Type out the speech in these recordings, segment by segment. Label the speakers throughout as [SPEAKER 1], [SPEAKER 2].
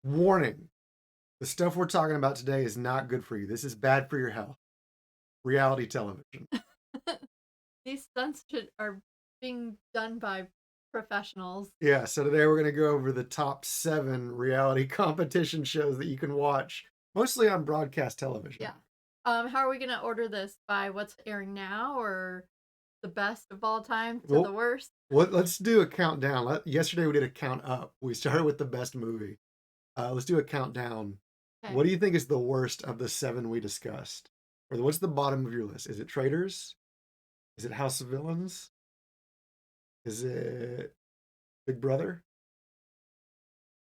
[SPEAKER 1] Warning. The stuff we're talking about today is not good for you. This is bad for your health. Reality television.
[SPEAKER 2] These are being done by professionals.
[SPEAKER 1] Yeah, so today we're going to go over the top 7 reality competition shows that you can watch, mostly on broadcast television.
[SPEAKER 2] Yeah. How are we gonna order this? By what's airing now, or the best of all time to the
[SPEAKER 1] Well,
[SPEAKER 2] worst?
[SPEAKER 1] let's do a countdown. Yesterday we did a count up. We started with the best movie. Let's do a countdown.
[SPEAKER 2] Okay.
[SPEAKER 1] What do you think is the worst of the 7 we discussed? Or what's the bottom of your list? Is it Traitors? Is it House of Villains? Is it Big Brother?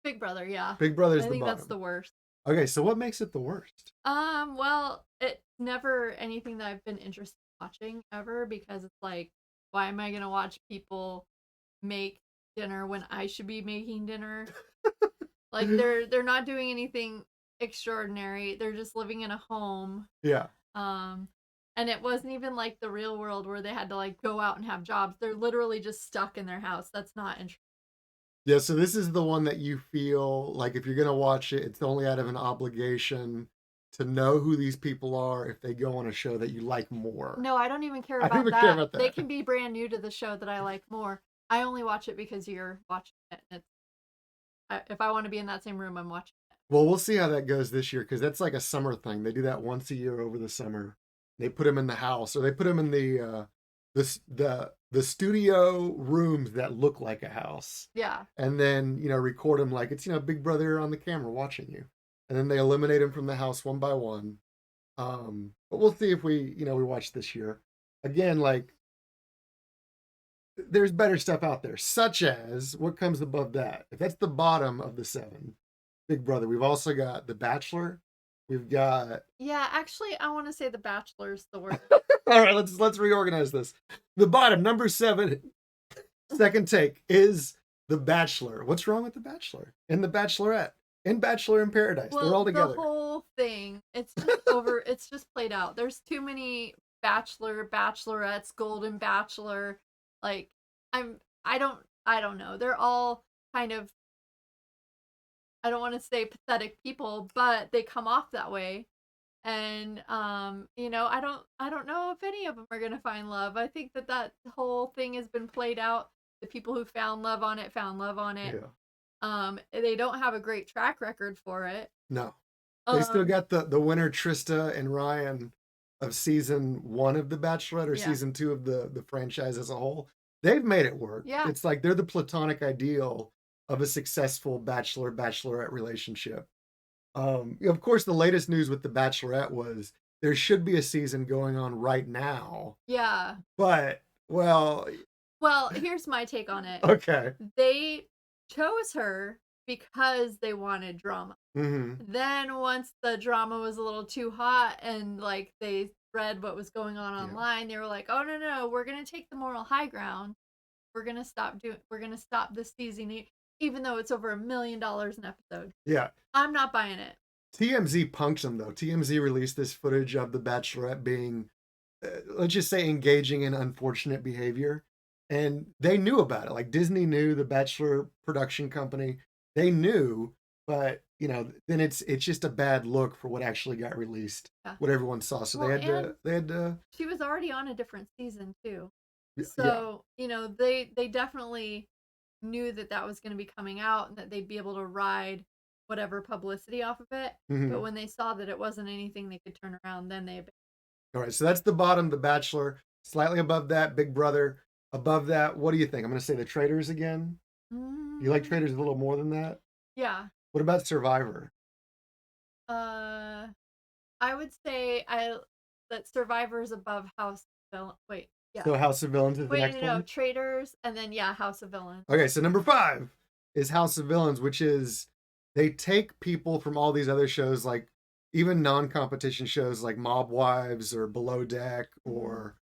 [SPEAKER 2] Big Brother, yeah.
[SPEAKER 1] Big Brother's
[SPEAKER 2] I
[SPEAKER 1] the
[SPEAKER 2] think that's
[SPEAKER 1] bottom.
[SPEAKER 2] the worst.
[SPEAKER 1] Okay, so what makes it the worst?
[SPEAKER 2] Well, it's never anything that I've been interested in watching ever, because it's like, why am I gonna watch people make dinner when I should be making dinner? Like they're not doing anything extraordinary. They're just living in a home.
[SPEAKER 1] Yeah.
[SPEAKER 2] Um and it wasn't even like the real world where they had to like go out and have jobs. They're literally just stuck in their house. That's not interesting.
[SPEAKER 1] Yeah, so this is the one that you feel like if you're going to watch it, it's only out of an obligation to know who these people are if they go on a show that you like more.
[SPEAKER 2] No, I don't even care
[SPEAKER 1] I don't
[SPEAKER 2] about
[SPEAKER 1] even care
[SPEAKER 2] that.
[SPEAKER 1] about
[SPEAKER 2] They
[SPEAKER 1] that.
[SPEAKER 2] can be brand new to the show that I like more. I only watch it because you're watching it. If I want to be in that same room, I'm watching it.
[SPEAKER 1] Well, we'll see how that goes this year because that's like a summer thing. They do that once a year over the summer. They put them in the house or they put them in the studio rooms that look like a house.
[SPEAKER 2] Yeah.
[SPEAKER 1] And then, record them like it's, Big Brother on the camera watching you. And then they eliminate them from the house one by one. But we'll see if we watch this year. Again, like there's better stuff out there, such as what comes above that. If that's the bottom of the 7, Big Brother, we've also got The Bachelor. We've got
[SPEAKER 2] Yeah, actually, I want to say The Bachelor's the worst.
[SPEAKER 1] all right, let's reorganize this. The bottom, number 7, second take, is The Bachelor. What's wrong with The Bachelor? And The Bachelorette. And Bachelor in Paradise. They're all
[SPEAKER 2] Well, the
[SPEAKER 1] together.
[SPEAKER 2] whole thing, it's just over. It's just played out. There's too many Bachelor, Bachelorettes, Golden Bachelor. Like, I don't know. They're all kind of, I don't want to say pathetic people, but they come off that way. And I don't know if any of them are gonna find love. I think that whole thing has been played out. The people who found love on it found love on it.
[SPEAKER 1] Yeah.
[SPEAKER 2] They don't have a great track record for it.
[SPEAKER 1] No. They still
[SPEAKER 2] Um,
[SPEAKER 1] got the winner Trista and Ryan of season 1 of The Bachelorette or
[SPEAKER 2] yeah,
[SPEAKER 1] season 2 of the franchise as a whole. They've made it work.
[SPEAKER 2] yeah.
[SPEAKER 1] It's like they're the platonic ideal of a successful bachelor-bachelorette relationship. Of course, the latest news with The Bachelorette was there should be a season going on right now,
[SPEAKER 2] Yeah.
[SPEAKER 1] but well,
[SPEAKER 2] Well, here's my take on it.
[SPEAKER 1] okay.
[SPEAKER 2] They chose her because they wanted drama.
[SPEAKER 1] Hmm.
[SPEAKER 2] Then once the drama was a little too hot and like they read what was going on
[SPEAKER 1] Yeah.
[SPEAKER 2] online, they were like, "Oh no, we're going to take the moral high ground. We're going to stop this season even though it's over $1 million an episode."
[SPEAKER 1] Yeah.
[SPEAKER 2] I'm not buying it.
[SPEAKER 1] TMZ punked them though. TMZ released this footage of the Bachelorette being, let's just say, engaging in unfortunate behavior, and they knew about it. Like Disney knew, the Bachelor production company, they knew, but then it's just a bad look for what actually got released,
[SPEAKER 2] Yeah.
[SPEAKER 1] what everyone saw. So
[SPEAKER 2] Well, and
[SPEAKER 1] they had to,
[SPEAKER 2] she was already on a different season too.
[SPEAKER 1] yeah.
[SPEAKER 2] So, they definitely knew that that was going to be coming out and that they'd be able to ride whatever publicity off of it. But
[SPEAKER 1] Mhm.
[SPEAKER 2] when they saw that it wasn't anything they could turn around, then they
[SPEAKER 1] All right, so that's the bottom, The Bachelor. Slightly above that, Big Brother. Above that, what do you think? I'm going to say The Traitors again. You like
[SPEAKER 2] mm,
[SPEAKER 1] Traitors a little more than that?
[SPEAKER 2] yeah.
[SPEAKER 1] What about Survivor?
[SPEAKER 2] Uh I would say I that Survivor's above House of Villains. Wait, yeah.
[SPEAKER 1] So House of Villains is the
[SPEAKER 2] Wait,
[SPEAKER 1] next
[SPEAKER 2] no,
[SPEAKER 1] one.
[SPEAKER 2] Traitors, and then yeah, House of Villains.
[SPEAKER 1] Okay, so number 5 is House of Villains, which is they take people from all these other shows, like even non-competition shows like Mob Wives or Below Deck,
[SPEAKER 2] Mhm.
[SPEAKER 1] or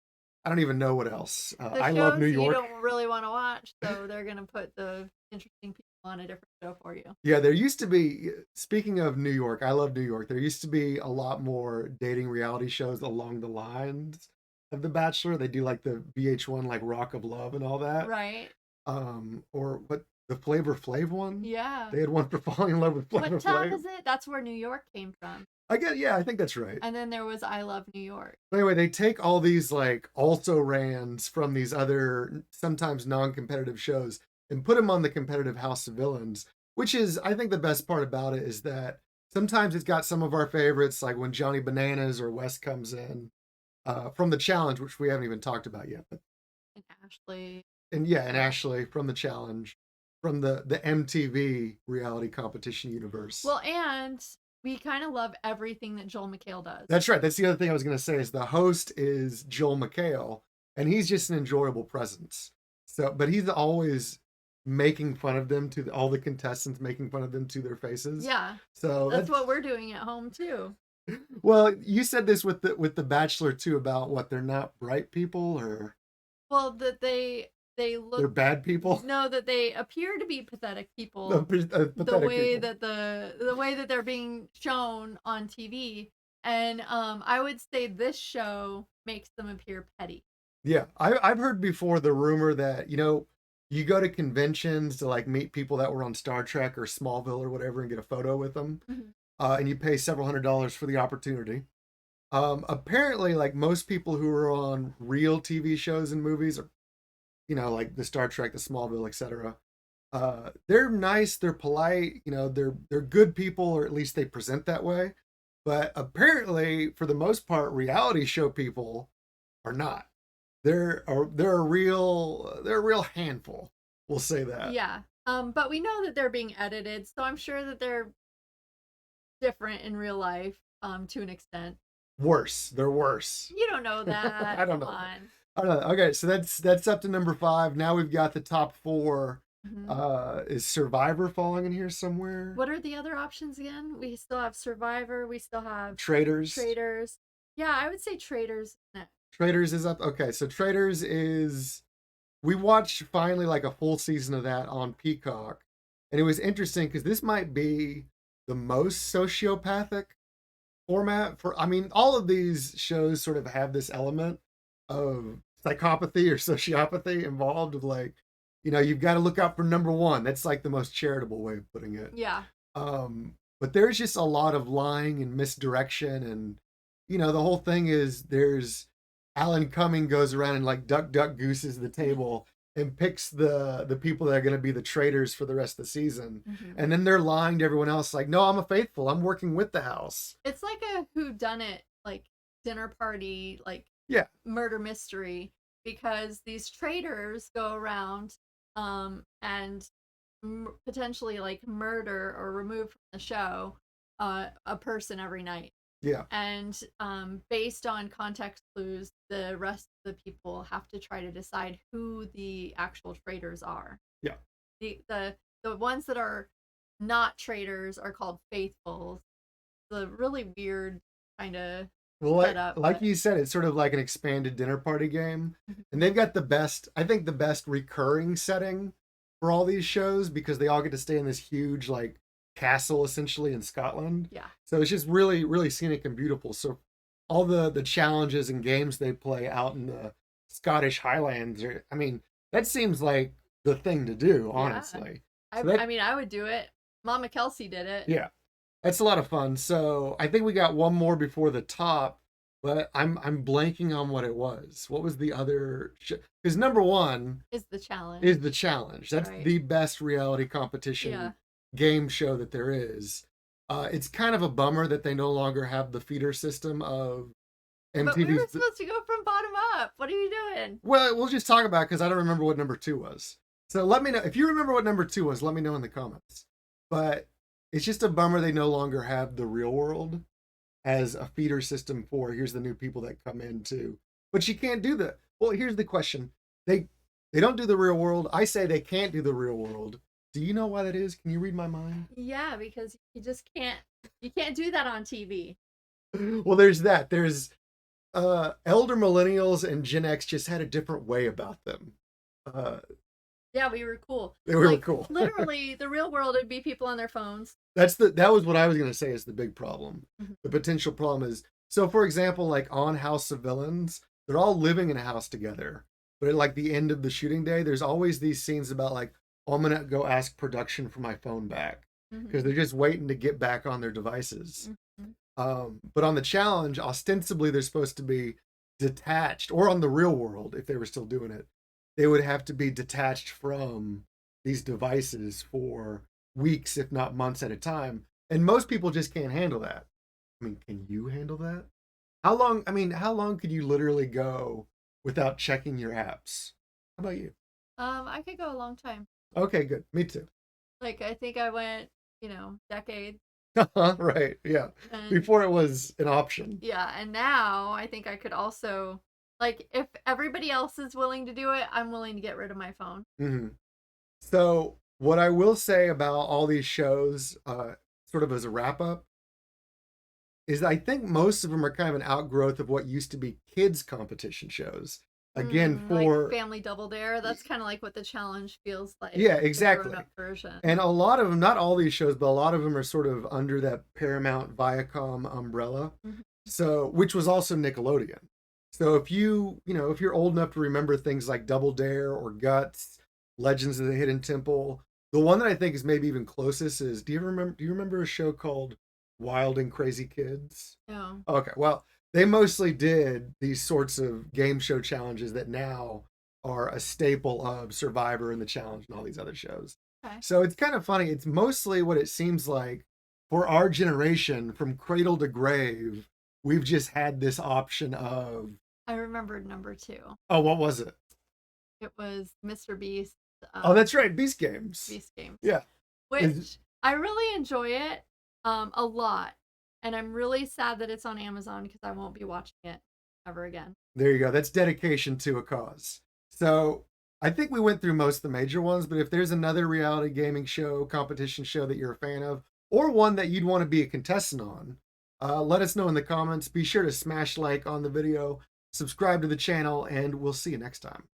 [SPEAKER 1] I don't even know what else.
[SPEAKER 2] The
[SPEAKER 1] I Love New
[SPEAKER 2] shows you
[SPEAKER 1] York.
[SPEAKER 2] don't really want to watch, so they're gonna put the interesting people on a different show for you.
[SPEAKER 1] Yeah, there used to be, speaking of New York, I Love New York. There used to be a lot more dating reality shows along the lines of The Bachelor. They do like the VH1 like Rock of Love and all that.
[SPEAKER 2] Right.
[SPEAKER 1] Or what The Flavor Flav one?
[SPEAKER 2] Yeah.
[SPEAKER 1] They had one for falling in love with Flavor
[SPEAKER 2] What town
[SPEAKER 1] Flav.
[SPEAKER 2] is it? That's where New York came from.
[SPEAKER 1] Yeah, I think that's right.
[SPEAKER 2] And then there was I Love New York.
[SPEAKER 1] But anyway, they take all these like also rans from these other sometimes non-competitive shows and put them on the competitive House of Villains, which is I think the best part about it is that sometimes it's got some of our favorites, like when Johnny Bananas or Wes comes in from the challenge, which we haven't even talked about yet. But
[SPEAKER 2] And Ashley.
[SPEAKER 1] and Ashley from the challenge, from the MTV reality competition universe.
[SPEAKER 2] Well, and we kind of love everything that Joel McHale does.
[SPEAKER 1] That's right. That's the other thing I was going to say is the host is Joel McHale, and he's just an enjoyable presence. So, but he's always making fun of them to all the contestants, making fun of them to their faces.
[SPEAKER 2] Yeah.
[SPEAKER 1] So
[SPEAKER 2] that's what we're doing at home too.
[SPEAKER 1] Well, you said this with the Bachelor too about what they're not bright people or
[SPEAKER 2] well that they look
[SPEAKER 1] they're bad people.
[SPEAKER 2] No, that they appear to be pathetic people.
[SPEAKER 1] Pathetic
[SPEAKER 2] the way
[SPEAKER 1] people.
[SPEAKER 2] that the way that they're being shown on TV, and I would say this show makes them appear petty.
[SPEAKER 1] Yeah, I've heard before the rumor that you go to conventions to like meet people that were on Star Trek or Smallville or whatever and get a photo with them, and you pay several $100s for the opportunity. Apparently, like most people who are on real TV shows and movies, or like the Star Trek, the Smallville, etc. They're nice, they're polite, they're good people, or at least they present that way. But apparently, for the most part, reality show people are not. They're a real handful. We'll say that.
[SPEAKER 2] Yeah. But we know that they're being edited, so I'm sure that they're different in real life, to an extent.
[SPEAKER 1] Worse. They're worse.
[SPEAKER 2] You don't know that.
[SPEAKER 1] I don't know.
[SPEAKER 2] Come on.
[SPEAKER 1] I don't know. Okay, so that's up to number 5. Now we've got the top 4. Is Survivor falling in here somewhere?
[SPEAKER 2] What are the other options again? We still have Survivor. We still have
[SPEAKER 1] Traitors.
[SPEAKER 2] Yeah, I would say Traitors next.
[SPEAKER 1] Traitors is up. Okay, so Traitors is. We watched finally like a full season of that on Peacock, and it was interesting because this might be the most sociopathic format for. I mean, all of these shows sort of have this element of psychopathy or sociopathy involved. Of like, you've got to look out for number 1. That's like the most charitable way of putting it.
[SPEAKER 2] Yeah.
[SPEAKER 1] But there's just a lot of lying and misdirection, and the whole thing is there's Alan Cumming goes around and like duck gooses the table and picks the people that are going to be the traitors for the rest of the season, and then they're lying to everyone else like, no, I'm a faithful, I'm working with the house.
[SPEAKER 2] It's like a whodunit, like dinner party, like murder mystery, because these traitors go around and potentially like murder or remove from the show a person every night.
[SPEAKER 1] Yeah.
[SPEAKER 2] And based on context clues, the rest of the people have to try to decide who the actual traitors are.
[SPEAKER 1] Yeah.
[SPEAKER 2] The ones that are not traitors are called faithfuls. The really weird kind of setup.
[SPEAKER 1] Like you said, it's sort of like an expanded dinner party game. And they've got the best recurring setting for all these shows because they all get to stay in this huge like castle essentially in Scotland.
[SPEAKER 2] Yeah.
[SPEAKER 1] So it's just really, really scenic and beautiful. So all the challenges and games they play out in the Scottish Highlands that seems like the thing to do, honestly.
[SPEAKER 2] Yeah. I would do it. Mama Kelsey did it.
[SPEAKER 1] Yeah. That's a lot of fun. So I think we got one more before the top, but I'm blanking on what it was. What was the other? Because number 1
[SPEAKER 2] is the challenge.
[SPEAKER 1] That's right. The best reality competition game show that there is. It's kind of a bummer that they no longer have the feeder system of MTV.
[SPEAKER 2] But we were supposed to go from bottom up. What are you doing?
[SPEAKER 1] Well, we'll just talk about it because I don't remember what number 2 was. So let me know if you remember what number 2 was. Let me know in the comments. But it's just a bummer they no longer have the real world as a feeder system for here's the new people that come in too. But you can't do that. Well, here's the question. They don't do the real world. I say they can't do the real world. Do you know why that is? Can you read my mind?
[SPEAKER 2] Yeah, because you just can't do that on TV.
[SPEAKER 1] Well, there's that. There's elder millennials and Gen X just had a different way about them.
[SPEAKER 2] Yeah, we were cool.
[SPEAKER 1] They were cool.
[SPEAKER 2] Literally, the real world would be people on their phones.
[SPEAKER 1] That was what I was going to say is the big problem. The potential problem is, so for example, like on House of Villains, they're all living in a house together. But at like the end of the shooting day, there's always these scenes about like, I'm gonna go ask production for my phone back because
[SPEAKER 2] Mhm.
[SPEAKER 1] they're just waiting to get back on their devices.
[SPEAKER 2] Mhm.
[SPEAKER 1] But on the challenge, ostensibly they're supposed to be detached, or on the real world, if they were still doing it, they would have to be detached from these devices for weeks, if not months at a time. And most people just can't handle that. I mean, can you handle that? How long? I mean, how long could you literally go without checking your apps? How about you?
[SPEAKER 2] I could go a long time.
[SPEAKER 1] Okay, good. Me too.
[SPEAKER 2] Like I think I went, decades.
[SPEAKER 1] Right. Yeah.
[SPEAKER 2] And
[SPEAKER 1] Before it was an option.
[SPEAKER 2] yeah, and now I think I could also, like, if everybody else is willing to do it, I'm willing to get rid of my phone.
[SPEAKER 1] Hmm. So, what I will say about all these shows, sort of as a wrap up, is I think most of them are kind of an outgrowth of what used to be kids' competition shows. Again,
[SPEAKER 2] Like
[SPEAKER 1] for
[SPEAKER 2] Family Double Dare, that's kind of like what the challenge feels like,
[SPEAKER 1] yeah,
[SPEAKER 2] the grown
[SPEAKER 1] exactly.
[SPEAKER 2] up version.
[SPEAKER 1] And a lot of them, not all these shows, but a lot of them are sort of under that Paramount Viacom umbrella.
[SPEAKER 2] Mhm.
[SPEAKER 1] So, which was also Nickelodeon. So if you're old enough to remember things like Double Dare or Guts, Legends of the Hidden Temple, the one that I think is maybe even closest is do you remember a show called Wild and Crazy Kids?
[SPEAKER 2] No.
[SPEAKER 1] Okay, well, they mostly did these sorts of game show challenges that now are a staple of Survivor and The Challenge and all these other shows.
[SPEAKER 2] Okay.
[SPEAKER 1] So it's kind of funny. It's mostly what it seems like for our generation, from cradle to grave, we've just had this option of,
[SPEAKER 2] I remembered number two.
[SPEAKER 1] oh, what was it?
[SPEAKER 2] It was Mr. Beast,
[SPEAKER 1] Oh,
[SPEAKER 2] uh,
[SPEAKER 1] that's right, Beast Games.
[SPEAKER 2] Beast Games,
[SPEAKER 1] Yeah. Is
[SPEAKER 2] which I really enjoy it a lot. And I'm really sad that it's on Amazon because I won't be watching it ever again.
[SPEAKER 1] There you go. That's dedication to a cause. So I think we went through most of the major ones, but if there's another reality gaming show, competition show that you're a fan of, or one that you'd want to be a contestant on, let us know in the comments. Be sure to smash like on the video, subscribe to the channel, and we'll see you next time.